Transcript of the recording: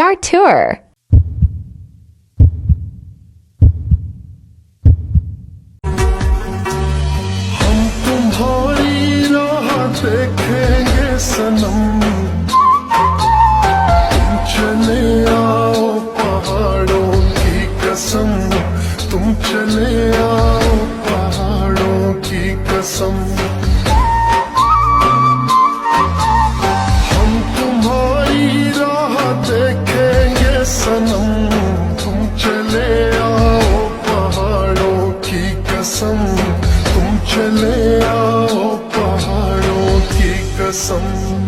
Start tour. हम तुम्हारी राह देखेंगे सनम, तुम चले आओ पहाड़ों की कसम, तुम चले आओ पहाड़ों की कसम। हम तुम्हारी राह देखेंगे सनम, तुम चले आओ पहाड़ों की कसम, तुम चले आओ पहाड़ों की कसम।